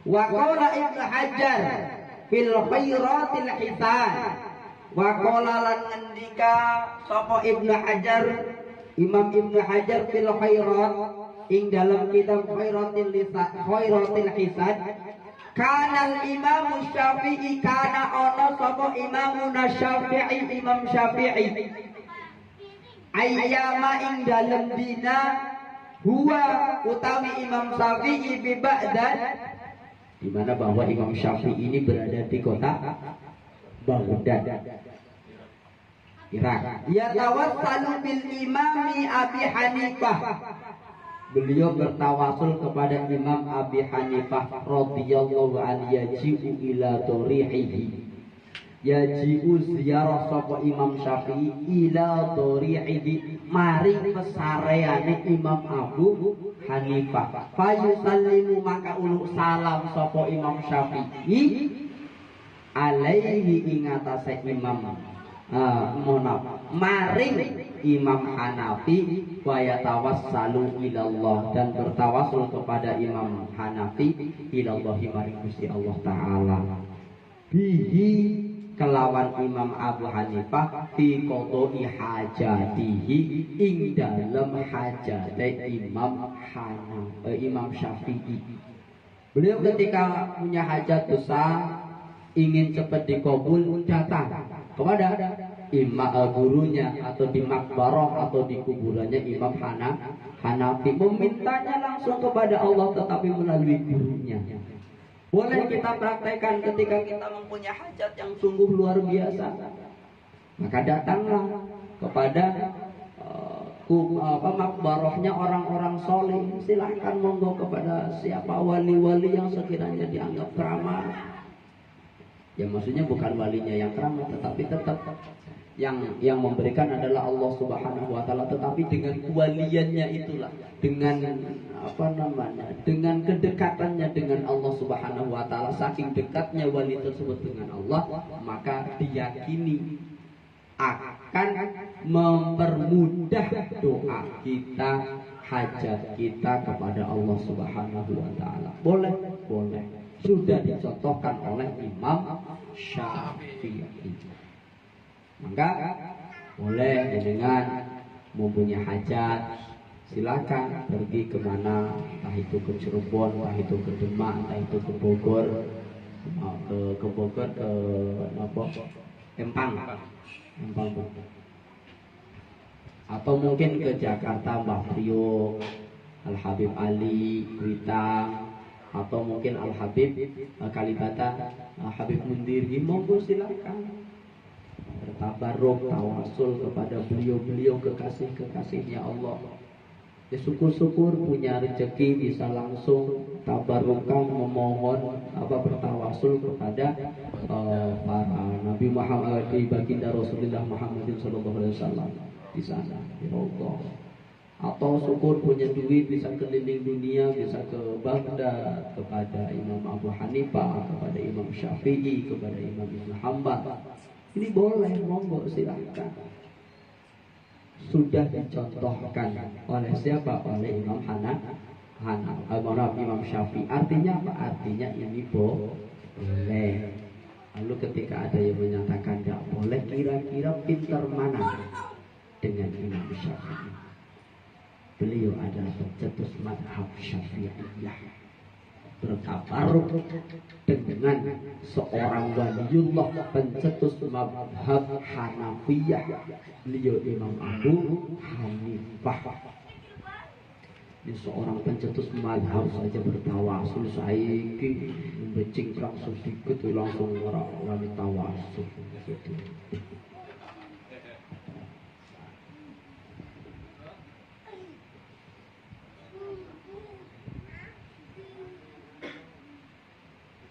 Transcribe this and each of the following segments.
Wa qala Ibnu Hajar fil khairatil hisan. Wa qala lan ngendika sapa Ibnu Hajar, Imam Ibnu Hajar fil khairat ing dalam kitab khairatil hisan. Kana Imam Syafi'i kana ana sapa Imam Syafi'i, Imam Syafi'i ayyama ing dalem dina huwa utawi Imam Syafi'i bi Baghdad, di mana bahwa Imam Syafi'i ini berada di kota Baghdad, Irak. Ya tawassalu bil imami Abi Hanifah. Beliau bertawasul kepada Imam Abi Hanifah radhiyallahu anhu, yaji'u ila dorihihi. Yaji'u ziarah sapa Imam Syafi'i ila dorihihi, mari pesareane Imam Abu Hanifah. Fayusallimu, maka ulu salam sapa Imam Syafi'i alaihi ingatase Imam maring Imam Hanafi, wa yatawassalu ilallah, dan bertawasul kepada Imam Hanafi ilallahi maring Gusti Allah Ta'ala bihi kelawan Imam Abu Hanifah fi qodoi hajatihi ing dalam hajate Imam Syafi'i. Beliau ketika punya hajat besar ingin cepat dikabul, datang kepada gurunya atau di makbarah atau di kuburannya Imam Hanafi, memintanya langsung kepada Allah tetapi melalui gurunya. Boleh kita praktekkan ketika kita mempunyai hajat yang sungguh luar biasa, maka datanglah kepada makbarahnya orang-orang soleh. Silahkan monggo kepada siapa wali-wali yang sekiranya dianggap keramat. Ya maksudnya bukan walinya yang keramat, tetapi tetap yang memberikan adalah Allah Subhanahu wa Ta'ala, tetapi dengan kewaliannya itulah, dengan dengan kedekatannya dengan Allah Subhanahu wa Ta'ala, saking dekatnya wali tersebut dengan Allah, maka diyakini akan mempermudah doa kita, hajat kita kepada Allah Subhanahu wa Ta'ala. Boleh. Sudah dicontohkan oleh Imam Syafi'i. Maka boleh dengan mempunyai hajat, silakan pergi kemana, entah itu ke Cirebon, entah itu ke Demak, entah itu ke Bogor, ke Empang, atau mungkin ke Jakarta, Mbah Priok, Al Habib Ali, Kuitang, atau mungkin Al Habib Kalibata, Habib Mundiri, monggo silakan bertabaruk, tawasul kepada beliau-beliau kekasih-kekasihnya Allah. Ya syukur-syukur punya rezeki bisa langsung tabarukan memohon bertawasul kepada para Nabi Muhammad, baginda Rasulullah Muhammadin sallallahu alaihi wasallam di sana, ya Allah. Atau syukur punya duit bisa keliling dunia, bisa ke Baghdad, kepada Imam Abu Hanifah, kepada Imam Syafi'i, kepada Imam Ibnu Hanbal. Ini boleh, monggo silakan. Sudah dicontohkan oleh siapa? Oleh Imam Imam Syafi'i. Artinya apa? Artinya ini boleh. Lalu ketika ada yang menyatakan tidak boleh, kira-kira pintar mana dengan Imam Syafi'i? Beliau adalah pencetus mazhab Syafi'iyah, bertabaruk dengan seorang waliullah pencetus mazhab Hanafiyah, beliau Imam Abu Hanifah. Ini seorang pencetus mazhab saja bertawasul, saiki membecing langsung sedikit langsung orang tawasul gitu.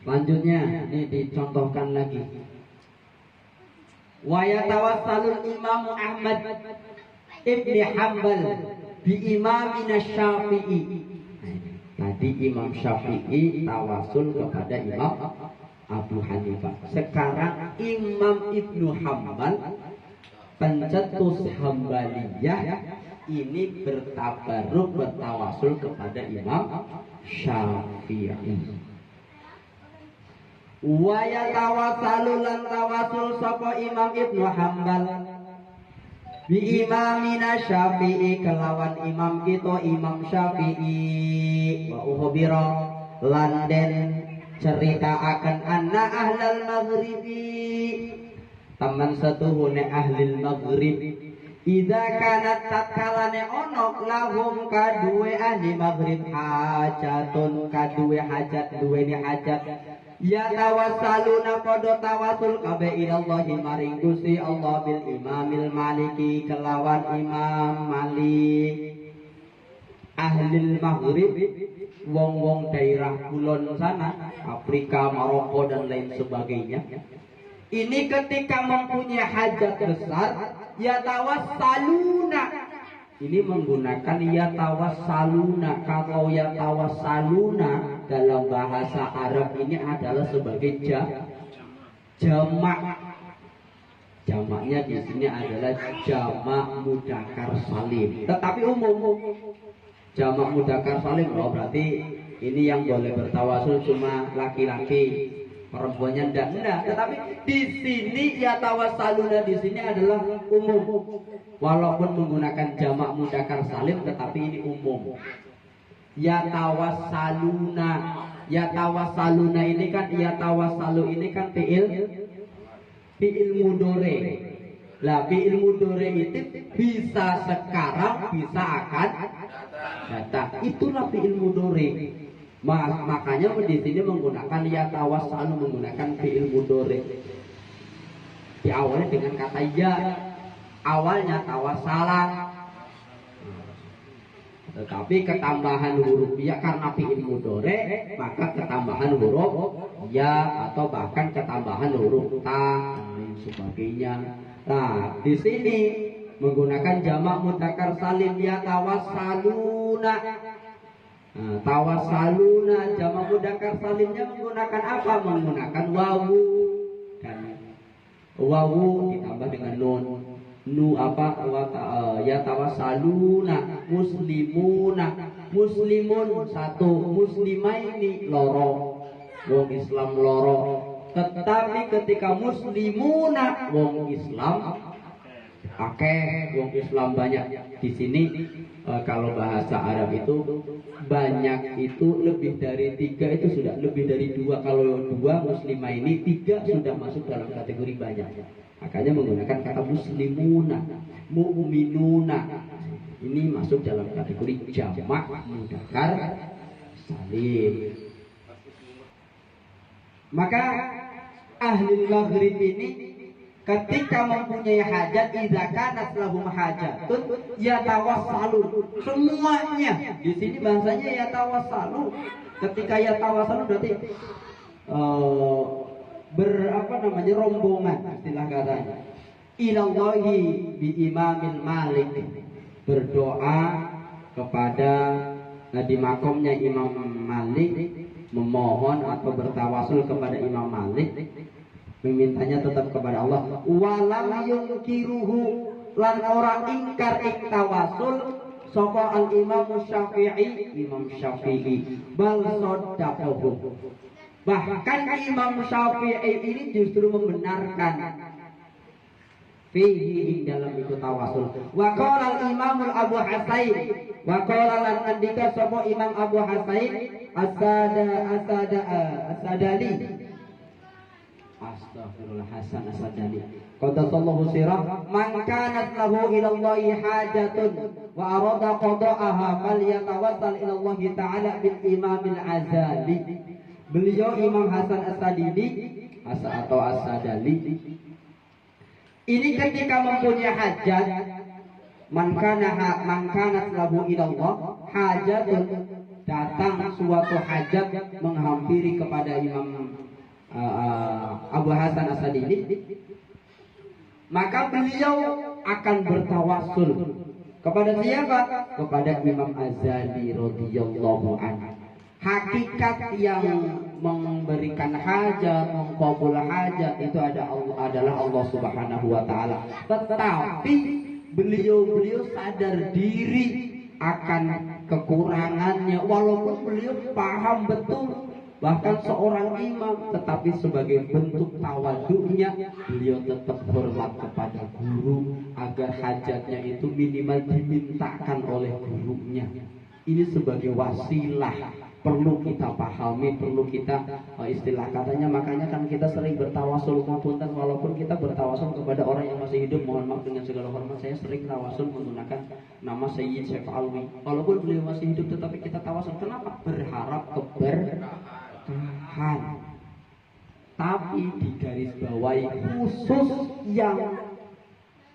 Selanjutnya ini dicontohkan lagi. Wa yatawassalul Imam Ahmad Ibn Hanbal bi imamina Syafi'i. Tadi Imam Syafi'i tawasul kepada Imam Abu Hanifah. Sekarang Imam Ibnu Hanbal pencetus Hambaliyah ini bertabaruk, bertawasul kepada Imam Syafi'i. Wa yatawassalu lan tawasul sapa Imam Ibnu Hambal bi imamina Syafi'i kelawan imam kita Imam Syafi'i. Wa uhbira lan den cerita anna ahlal maghribi teman setuhune ahlil maghrib idza kanat tatkalane ono lahum kaduwe ahli maghrib hajatun kaduwe hajat duweni hajat ya tawassaluna podo tawasul kabeh ilallahi maring Gusti Allah bil imamil maliki kelawan Imam Malik. Ahlil maghrib wong-wong daerah kulon sana Afrika, Maroko dan lain sebagainya ini ketika mempunyai hajat besar yatawassaluna ini menggunakan yatawassaluna. Kalau yatawassaluna dalam bahasa Arab ini adalah sebagai jamak. Jamaknya di sini adalah jamak mudzakkar salim. Tetapi umum jamak mudzakkar salim berarti ini yang boleh bertawasul cuma laki-laki, perempuannya enggak. Tetapi di sini yatawassaluna di sini adalah umum. Walaupun menggunakan jamak mudzakkar salim tetapi ini umum. Yatawassaluna. Yatawassaluna ini kan yatawassalu ini kan fi'il mudhari. Lah fi'il mudhari itu bisa sekarang, bisa akan datang. Itulah fi'il mudhari. Makanya di sini menggunakan yatawassalu menggunakan fi'il mudhari. Diawali dengan kata ya. Awalnya tawassala. Tetapi ketambahan huruf ya karena fi'il mudhari, maka ketambahan huruf ya atau bahkan ketambahan huruf ta dan sebagainya. Nah, di sini menggunakan jamak mudzakkar salim ya tawassaluna. Nah, tawassaluna jamak mudzakkar salimnya menggunakan apa? Menggunakan wawu dan wawu ditambah dengan nun. Ya tawassaluna muslimuna muslimun satu muslimaini loro wong Islam loro. Tetapi ketika muslimuna wong Islam akeh wong Islam banyak di sini. Kalau bahasa Arab itu banyak itu lebih dari 3 itu sudah lebih dari 2. Kalau 2 muslimah ini 3 sudah masuk dalam kategori banyak. Makanya menggunakan kata muslimuna, mu'minuna. Ini masuk dalam kategori jamak mudzakkar salim. Maka ahli maghrib ini ketika mempunyai hajat idza kanat lahum hajatun yatawassalun. Semuanya di sini bahasanya yatawassalu. Ketika yatawassalu berarti rombongan istilah katanya. Ilallahi bi imamil malik berdoa kepada di makomnya Imam Malik, memohon atau bertawasul kepada Imam Malik, memintanya tetap kepada Allah. Walam yungkiruhu lan ora ingkar tawasul sapa al Imam Syafi'i bal saddaqahu. Bahkan Imam Syafi'i ini justru membenarkan fihi dalam itu tawasul. Wa qala al-Imam Abu Hasain wa qala lan andika sapa Imam Abu Hasain As-Sadali. Astaghfirullah Hasan As-Sadali. Qaddasallahu sirah man kanat lahu ila Allah hajatun wa arada qada'aha falyatawassal ila Allah ta'ala bil Imam al-Azali. Beliau Imam Hasan As-Sadili atau As-Sadali ini ketika mempunyai hajat man kanat lahu ilallah hajatun, datang suatu hajat menghampiri kepada Imam Abu Hasan As-Sadili, maka beliau akan bertawassul kepada siapa? Kepada Imam Az-Ghazali radhiyallahu anhu. Hakikat yang memberikan hajat, mengkabul hajat itu adalah Allah Subhanahu wa taala. Tetapi beliau sadar diri akan kekurangannya, walaupun beliau paham betul. Bahkan seorang imam, tetapi sebagai bentuk tawaduknya, beliau tetap hormat kepada guru agar hajatnya itu minimal dimintakan oleh gurunya. Ini sebagai wasilah, perlu kita pahami, perlu kita istilah katanya. Makanya kan kita sering bertawasul, ngapunten, walaupun kita bertawasul kepada orang yang masih hidup, mohon maaf dengan segala hormat, saya sering tawasul menggunakan nama Sayyid Syekh Alwi. Walaupun beliau masih hidup, tetapi kita tawasul. Kenapa? Berharap keberkahan. Tapi digarisbawahi khusus yang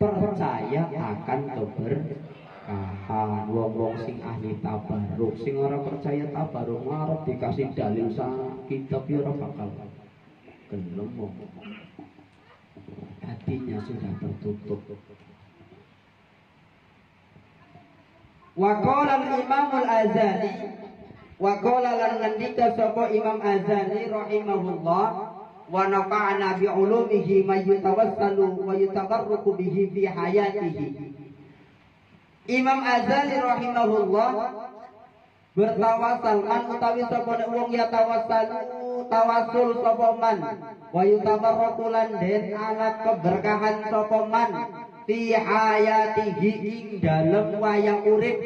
percaya akan keberkahan. Wong sing ahli tabaruk, sing ora percaya tabaruk, ngarep dikasih dalil sa kitab ya ora bakal gelem. Hatinya sudah tertutup. Wa qala al-Imam al-Azali, wa qala lan ngendika sapa Imam Azali rahimahullah, wa nafa'ana bi ulumihi may yatawassalu wa yatabarruku bihi fi hayatihi. Imam Azali rahimahullah bertawasal man utawi sapa wong ya tawasul sapa man, wa yatabarruku lan den alat keberkahan sapa man fi hayatihi ing dalem wayang urip.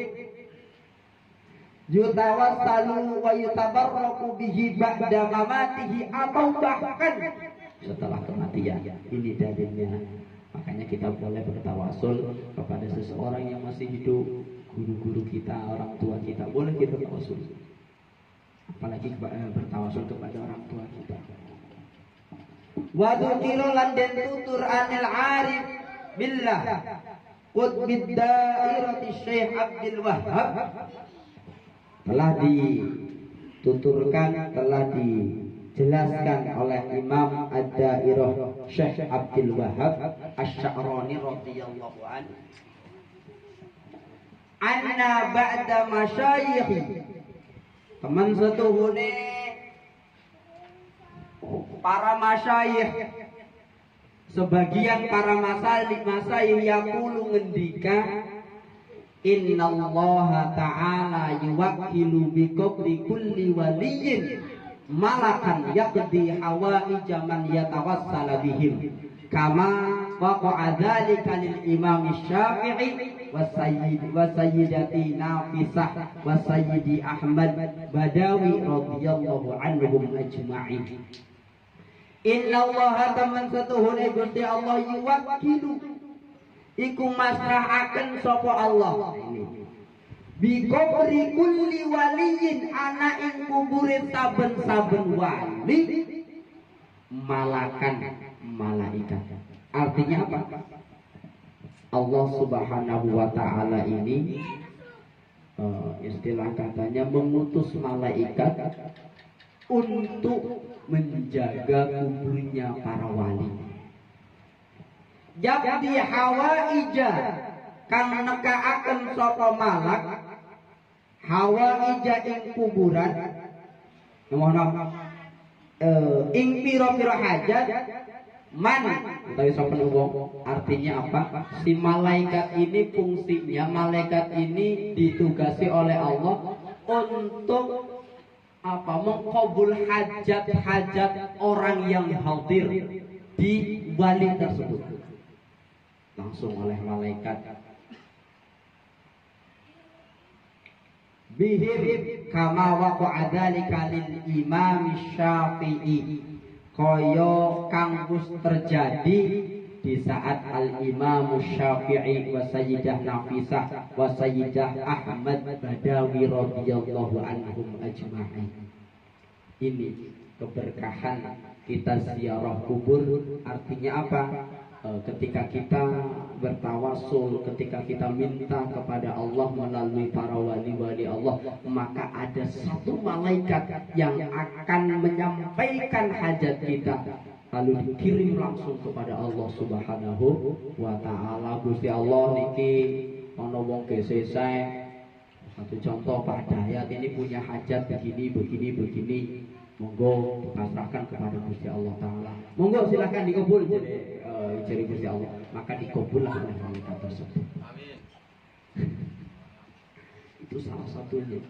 Yutawassalu wa yutabarraku bihi ba'da mamatihi, atau bahkan setelah kematian. Ini dalilnya. Makanya kita boleh bertawasul kepada seseorang yang masih hidup, guru-guru kita, orang tua kita, boleh kita tawasul. Apalagi bertawasul kepada orang tua kita. Wa tuqiru lan den tutur anil arif billah qutbid dairati Syekh Abdul Wahhab, telah dituturkan, telah dijelaskan oleh Imam Ad-Dairah Syekh Abdul Wahhab Asy-Sya'rani radhiyallahu anhu, anna ba'da masyayikh, teman setuhune para masyayikh, sebagian para masyayikh yaqulu ngendika, innallaha ta'ala yuwakkilu bi qabli kulli waliyyin malakan yaqdi hawaija man yatawassala bihim, kama waqa'a dzalika lil Imam Syafi'i wa sayyidati Nafisah wa sayyidi Ahmad Badawi radhiyallahu anhum ajma'in. Innallaha taman satuhune Gusti Allah yuwakkilu iku masrahaken sapa Allah bi qabri kulli waliyin, ana ing kubure saben-saben wali malakan malaikat. Artinya apa? Allah Subhanahu wa taala ini istilah katanya mengutus malaikat untuk menjaga kuburnya para wali. Jadi hawaija kang nekaaken sapa malak hawaija ing kuburan, mohon ing pira-pira hajat man utawi sapa wong. Artinya apa? Si malaikat ini fungsinya, malaikat ini ditugasi oleh Allah untuk apa? Mengkabul hajat-hajat orang yang hadir di wali tersebut langsung oleh malaikat. Bihim kama waqa'a dzalika lil Imam Syafi'i, kaya kang wis terjadi di saat Al Imam Syafi'i wa Sayyidah Nafisah wa Sayyidah Ahmad Badawi radhiyallahu anhum ajma'in. Ini keberkahan kita ziarah kubur. Artinya apa? Ketika kita bertawasul, ketika kita minta kepada Allah melalui para wali-wali Allah, maka ada satu malaikat yang akan menyampaikan hajat kita, lalu dikirim langsung kepada Allah Subhanahu wa taala. Gusti Allah niki ana wong gesese, satu contoh Pak Dayat ini punya hajat begini. monggo pasrahkan kepada Gusti Allah Taala. Monggo silakan dikabul jadi Gusti Allah, maka dikabullah oleh wanita tersebut. Amin. Itu salah satunya.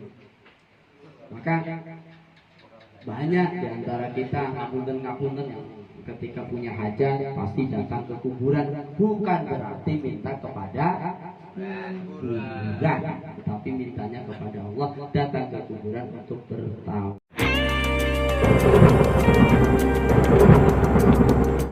Maka banyak di antara kita ngapunten yang ketika punya hajat pasti datang ke kuburan, bukan berarti minta kepada kuburan, tetapi mintanya kepada Allah. Dan